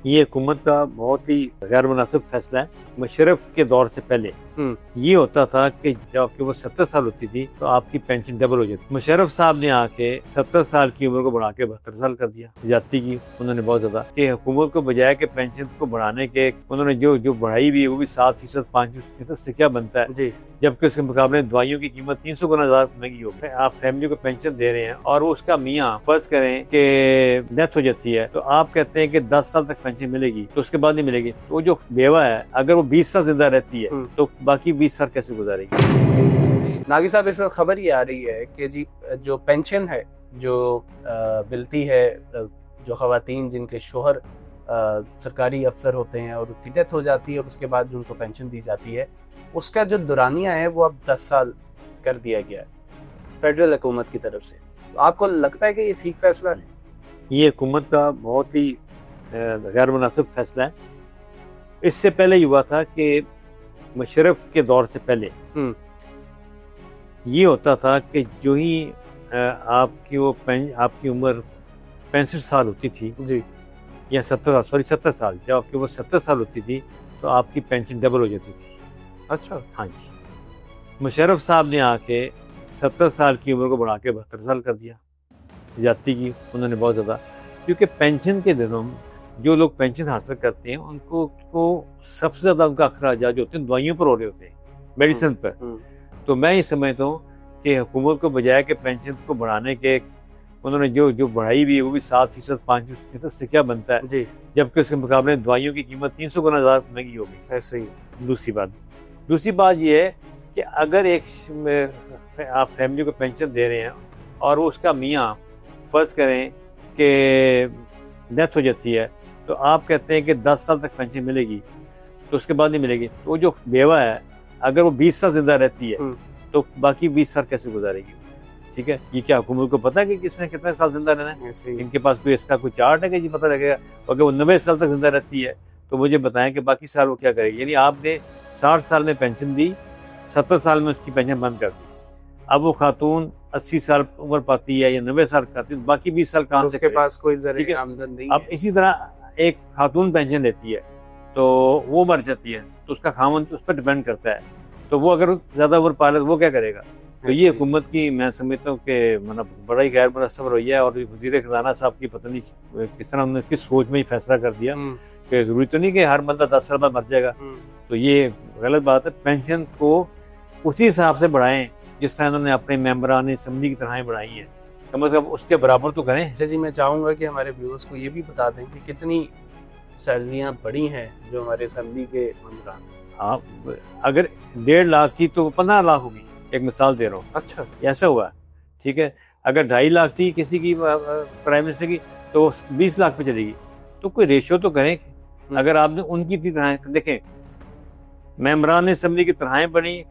ये हुकूमत का बहुत ही गैर मुनासिब फैसला है। मुशर्रफ के दौर से पहले ये होता था कि जब आपकी उम्र 70 साल होती थी तो आपकी पेंशन डबल हो जाती। मुशर्रफ साहब ने आके 70 साल की उम्र को बढ़ा के 72 साल कर दिया। ज्यादती की उन्होंने बहुत ज्यादा कि हुकूमत को बजाय के पेंशन को बढ़ाने के उन्होंने जो बढ़ाई भी है वो भी 7%, 5% से क्या बनता है जी। जबकि उसके मुकाबले दवाइयों की कीमत 300 गुना ज्यादा महंगी हो गई। आप फैमिली को पेंशन दे रहे हैं और वो उसका मियाँ फर्ज करें कि डेथ हो जाती है तो आप कहते हैं कि 10 साल तक पेंशन मिलेगी तो उसके बाद नहीं मिलेगी। तो जो बेवा है अगर वो 20 साल जिंदा रहती है तो बाकी 20 साल कैसे गुजारेगी। नागी साहब, इस वक्त खबर ये आ रही है कि जी जो पेंशन है जो मिलती है जो खवातीन जिनके शोहर सरकारी अफसर होते हैं और उनकी डेथ हो जाती है और उसके बाद जो उनको पेंशन दी जाती है उसका जो दुरानिया है वो अब 10 साल कर दिया गया है फेडरल हुकूमत की तरफ से। तो आपको लगता है कि ये ठीक फैसला है? ये हुकूमत का बहुत ही गैर मुनासिब फैसला है। इससे पहले हुआ था कि मुशर्रफ के दौर से पहले ये होता था कि जो ही आपकी उम्र 65 साल होती थी जी या 70 साल, जब आपकी उम्र 70 साल होती थी तो आपकी पेंशन डबल हो जाती थी। अच्छा, हाँ जी। मुशर्रफ साहब ने आके 70 साल की उम्र को बढ़ा के 72 साल कर दिया। ज्यादती की उन्होंने बहुत ज़्यादा, क्योंकि पेंशन के दिनों जो लोग पेंशन हासिल करते हैं उनको सबसे ज़्यादा उनका अखराजात जो होते हैं दवाइयों पर हो रहे होते हैं, मेडिसिन पर। तो मैं ये समझता हूँ कि हुकूमत को बजाय के पेंशन को बढ़ाने के उन्होंने जो बढ़ाई भी है वो भी 7%, 5% से क्या बनता है जी। जबकि उसके मुकाबले दवाइयों की कीमत 300 गुना ज़्यादा महंगी हो गई। ऐसे ही दूसरी बात ये है कि अगर आप फैमिली को पेंशन दे रहे हैं और उसका मियाँ फर्ज करें कि डेथ हो जाती है तो आप कहते हैं कि 10 साल तक पेंशन मिलेगी तो उसके बाद नहीं मिलेगी। तो जो बेवा है अगर वो 20 साल जिंदा रहती है तो बाकी 20 साल कैसे गुजारेगी। ठीक है, ये क्या हुकूमत को पता है कि किसने कितने साल जिंदा रहना है? इनके पास कोई इसका कोई चार्ट है कि जी पता लगेगा। अगर वो 90 साल तक जिंदा रहती है तो मुझे बताएं कि बाकी साल वो क्या करेगी। यानी आपने 60 साल में पेंशन दी, 70 साल में उसकी पेंशन बंद कर दी। अब वो खातून 80 साल उम्र पाती है या 90 साल पाती है, बाकी 20 साल कहाँ से उसके पास कोई ज़रिए आमदन नहीं है। अब इसी तरह एक खातून पेंशन लेती है तो वो मर जाती है तो उसका खामन उस पर डिपेंड करता है। तो वो अगर ज़्यादा उम्र पाले तो वो क्या करेगा। तो ये हुकूमत की मैं समझता हूँ कि मतलब बड़ा ही गैर मुनासिब रवैया है। और वज़ीर ख़ज़ाना साहब की पता नहीं किस तरह उन्होंने किस सोच में ही फैसला कर दिया कि ज़रूरी तो नहीं कि हर बंदा 10 साल बाद मर जाएगा। तो ये गलत बात है। पेंशन को उसी हिसाब से बढ़ाएं जिस तरह उन्होंने अपने मेंबरान असम्बली की तरह बढ़ाई है, कम से कम उसके बराबर तो करें। अच्छा जी, मैं चाहूँगा कि हमारे व्यूअर्स को ये भी बता दें कि कितनी सैलरियाँ बढ़ी हैं जो हमारे असम्बली के मेंबरान। आप अगर 1.5 लाख की तो 15 लाख होगी, एक मिसाल दे रहा हूँ। अच्छा, ऐसा हुआ, ठीक है। अगर 2.5 लाख थी किसी की प्राइम मिनिस्टर की तो 20 लाख पे चलेगी। तो कोई रेशियो तो करें। अगर आपने उनकी तरह देखें, मेंबरान असम्बली की तरह बनी,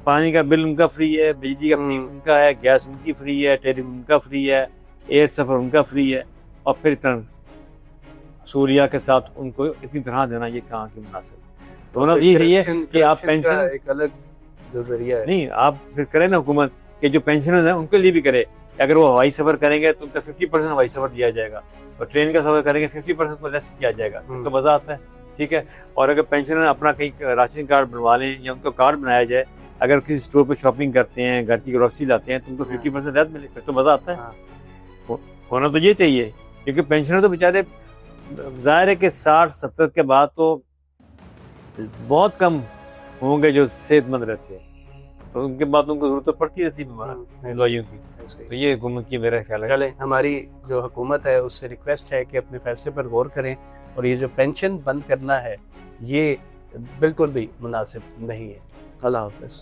पानी का बिल उनका फ्री है, बिजली का फ्री उनका है, गैस उनकी फ्री है, टेलीफोन उनका फ्री है, एयर सफर उनका फ्री है, और फिर इतना सूर्या के साथ उनको इतनी तरह देना, ये कहाँ की मुनासिब। दोनों ये है कि आप पेंशन एक अलग जो जरिया है नहीं, आप फिर करें ना हुकूमत के जो पेंशनर्स हैं उनके लिए भी करे। अगर वो हवाई सफर करेंगे तो उनका 50% हवाई सफर दिया जाएगा और ट्रेन का सफर करेंगे 50% को लेस किया जाएगा। तो मजा आता है, ठीक है। और अगर पेंशनर अपना कहीं राशन कार्ड बनवा लें या उनको कार्ड बनाया जाए, अगर किसी स्टोर पे शॉपिंग करते हैं, घर की ग्रोसरी लाते हैं तो उनको 50% रेट मिले, फिर तो मजा आता है। होना तो ये चाहिए, क्योंकि पेंशनर तो बेचारे जाहिर है कि 60-70 के बाद तो बहुत कम होंगे जो सेहतमंद रहते हैं, तो उनके बाद उनको जरूरत तो पड़ती रहती है दवाइयों की। तो ये हुकूमत की मेरा ख्याल है। चले, हमारी जो हुकूमत है उससे रिक्वेस्ट है कि अपने फैसले पर गौर करें और ये जो पेंशन बंद करना है ये बिल्कुल भी मुनासिब नहीं है। अल्लाह हाफ़िज़।